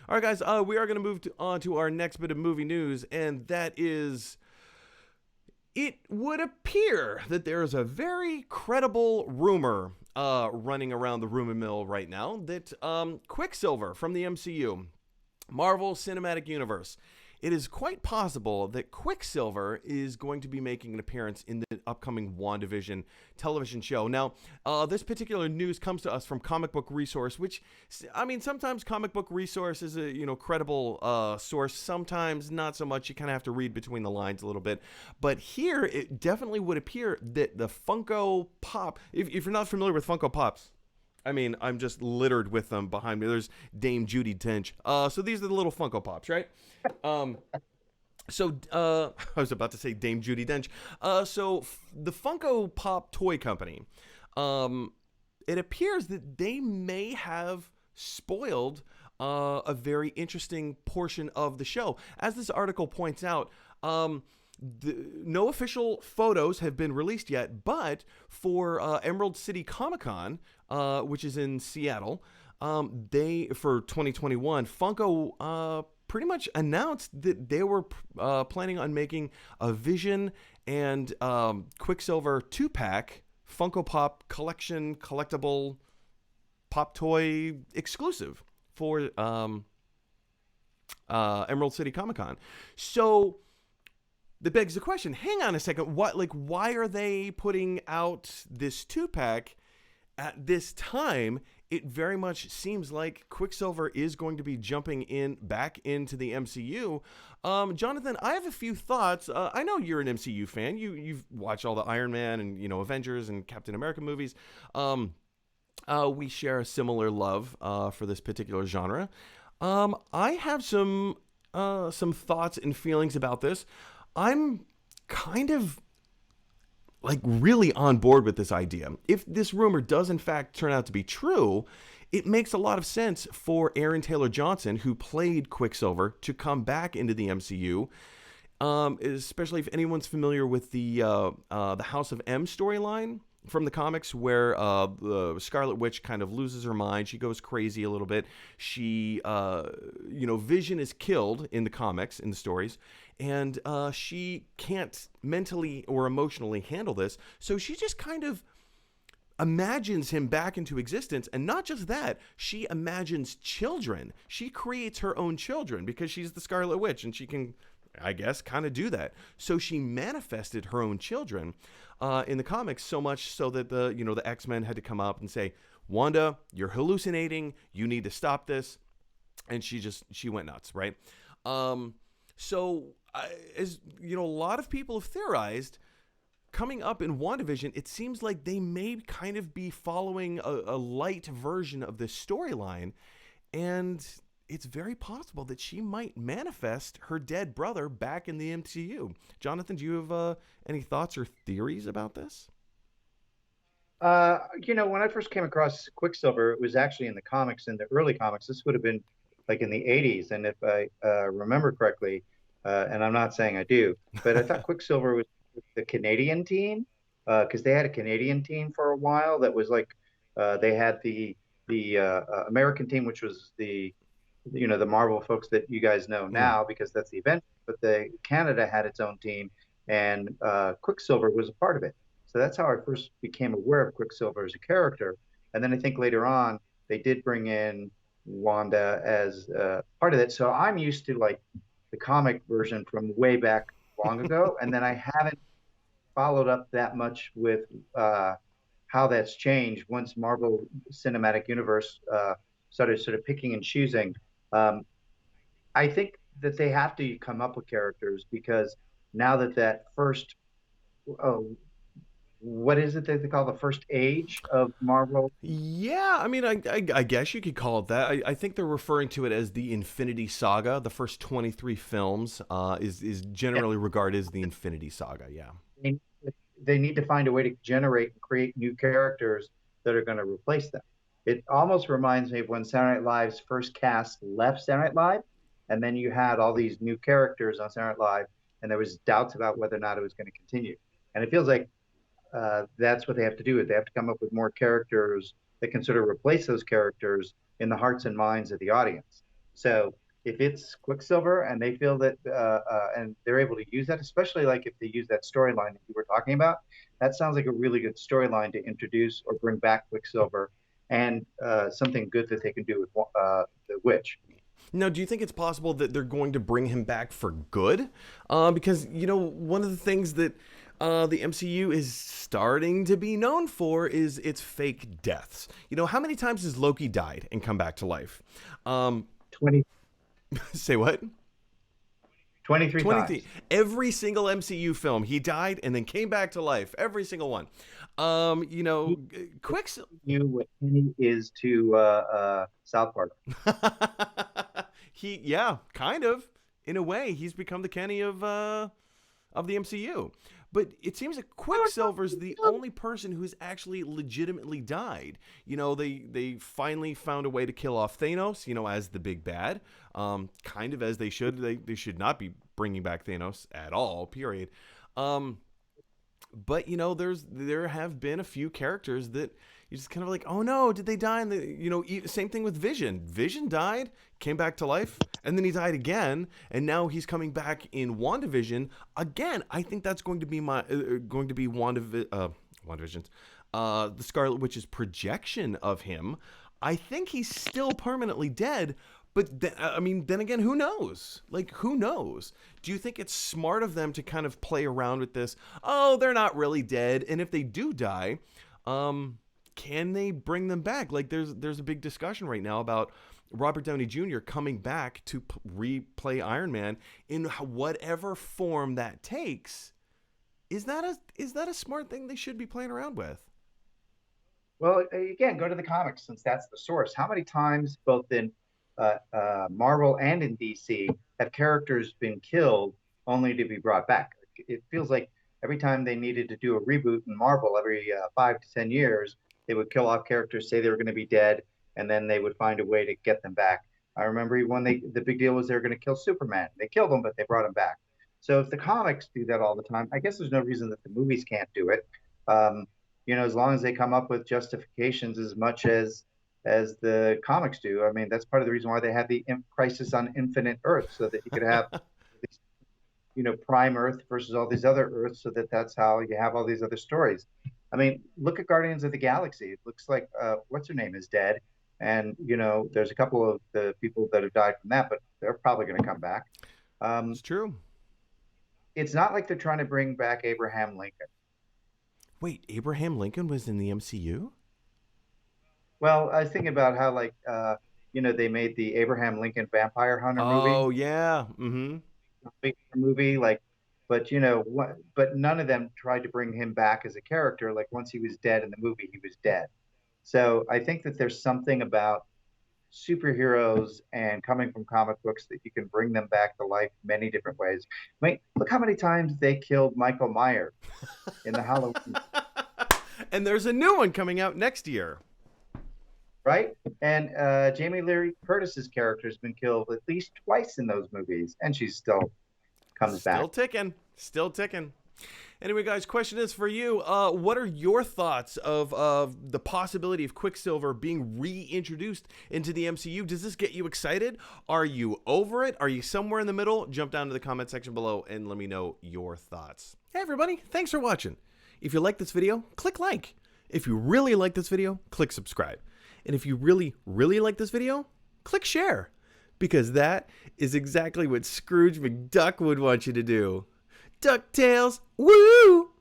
All right, guys, we are going to move on to our next bit of movie news, and that is it would appear that there is a very credible rumor running around the rumor mill right now that Quicksilver from the MCU, Marvel Cinematic Universe, it is quite possible that Quicksilver is going to be making an appearance in the upcoming WandaVision television show. Now, this particular news comes to us from Comic Book Resource, which, I mean, sometimes Comic Book Resource is a credible source. Sometimes not so much. You kind of have to read between the lines a little bit. But here, it definitely would appear that the Funko Pop. If you're not familiar with Funko Pops, I mean, I'm just littered with them behind me. There's Dame Judi Dench. So these are the little Funko Pops, right? I was about to say Dame Judi Dench. The Funko Pop toy company, it appears that they may have spoiled a very interesting portion of the show. As this article points out, no official photos have been released yet, but for Emerald City Comic Con, which is in Seattle, they for 2021, Funko pretty much announced that they were planning on making a Vision and Quicksilver 2-pack Funko Pop collection collectible pop toy exclusive for Emerald City Comic Con. So that begs the question, hang on a second, why are they putting out this 2-pack at this time? It very much seems like Quicksilver is going to be jumping back into the MCU. Jonathan, I have a few thoughts. I know you're an MCU fan. You've watched all the Iron Man and Avengers and Captain America movies. We share a similar love for this particular genre. I have some thoughts and feelings about this. I'm kind of really on board with this idea. If this rumor does in fact turn out to be true, it makes a lot of sense for Aaron Taylor Johnson, who played Quicksilver, to come back into the MCU. Especially if anyone's familiar with the House of M storyline from the comics, where the Scarlet Witch kind of loses her mind. She goes crazy a little bit. She, Vision is killed in the comics, in the stories, and she can't mentally or emotionally handle this. So she just kind of imagines him back into existence. And not just that, she imagines children. She creates her own children because she's the Scarlet Witch and she can, I guess, kind of do that. So she manifested her own children in the comics, so much so that the X-Men had to come up and say, Wanda, you're hallucinating. You need to stop this. And she went nuts, right? As a lot of people have theorized, coming up in WandaVision, it seems like they may kind of be following a light version of this storyline, and it's very possible that she might manifest her dead brother back in the MCU. Jonathan, do you have any thoughts or theories about this? When I first came across Quicksilver, it was actually in the comics, in the early comics. This would have been like in the 80s. And if I remember correctly, and I'm not saying I do, but I thought Quicksilver was with the Canadian team, because they had a Canadian team for a while that was like, they had the American team, which was the Marvel folks that you guys know Mm. now because that's the event. But the Canada had its own team, and Quicksilver was a part of it. So that's how I first became aware of Quicksilver as a character. And then I think later on they did bring in Wanda as part of it. So I'm used to like the comic version from way back long ago, and then I haven't followed up that much with how that's changed once Marvel Cinematic Universe started sort of picking and choosing. Um, I think that they have to come up with characters because now that first, uh, what is it that they call the first age of Marvel? Yeah, I mean, I guess you could call it that. I think they're referring to it as the Infinity Saga. The first 23 films is Yeah, generally regarded as the Infinity Saga. Yeah. they, they need to find a way to generate and create new characters that are going to replace them. It almost reminds me of when Saturday Night Live's first cast left Saturday Night Live, and then you had all these new characters on Saturday Night Live, and there was doubts about whether or not it was going to continue. And it feels like that's what they have to do. They have to come up with more characters that can sort of replace those characters in the hearts and minds of the audience. So if it's Quicksilver and they feel that and they're able to use that, especially like if they use that storyline that you were talking about, that sounds like a really good storyline to introduce or bring back Quicksilver and something good that they can do with the Witch. Now, do you think it's possible that they're going to bring him back for good? Because, one of the things that the MCU is starting to be known for is its fake deaths. How many times has Loki died and come back to life? 20, Say what? 23 23. times. Every single MCU film, he died and then came back to life. Every single one. He, Quicksilver. you what Kenny is to South Park. Yeah, kind of. In a way, he's become the Kenny of the MCU. But it seems that Quicksilver's the only person who's actually legitimately died. They finally found a way to kill off Thanos, as the big bad. Kind of as they should. They should not be bringing back Thanos at all, period. But there have been a few characters that you're just kind of like, oh no, did they die? And same thing with Vision. Vision died, came back to life, and then he died again, and now he's coming back in WandaVision again. I think that's going to be WandaVision's, the Scarlet Witch's projection of him. I think he's still permanently dead. But then again, who knows? Who knows? Do you think it's smart of them to kind of play around with this? Oh, they're not really dead, and if they do die, can they bring them back? There's a big discussion right now about Robert Downey Jr. coming back to replay Iron Man in whatever form that takes. Is that a smart thing they should be playing around with? Well, again, go to the comics since that's the source. How many times, both in Marvel and in DC, have characters been killed only to be brought back? It feels like every time they needed to do a reboot in Marvel, every 5 to 10 years, they would kill off characters, say they were going to be dead, and then they would find a way to get them back. I remember when the big deal was they were going to kill Superman. They killed him, but they brought him back. So if the comics do that all the time, I guess there's no reason that the movies can't do it. Um, as long as they come up with justifications as much as the comics do. I mean, that's part of the reason why they had the Crisis on Infinite Earth, so that you could have these, Prime Earth versus all these other Earths, so that's how you have all these other stories. I mean, look at Guardians of the Galaxy. It looks like what's her name is dead, and there's a couple of the people that have died from that, but they're probably going to come back. It's true. It's not like they're trying to bring back Abraham Lincoln. Wait, Abraham Lincoln was in the MCU? Well, I was thinking about how they made the Abraham Lincoln Vampire Hunter movie. Oh yeah. Mm-hmm. Movie, but but none of them tried to bring him back as a character. Like once he was dead in the movie, he was dead. So I think that there's something about superheroes and coming from comic books that you can bring them back to life many different ways. I mean, look how many times they killed Michael Myers in the Halloween. And there's a new one coming out next year. Right? And Jamie Lee Curtis's character has been killed at least twice in those movies, and she still comes back. Still ticking. Anyway, guys, question is for you. What are your thoughts of the possibility of Quicksilver being reintroduced into the MCU? Does this get you excited? Are you over it? Are you somewhere in the middle? Jump down to the comment section below and let me know your thoughts. Hey, everybody. Thanks for watching. If you like this video, click like. If you really like this video, click subscribe. And if you really, really like this video, click share. Because that is exactly what Scrooge McDuck would want you to do. DuckTales, woo!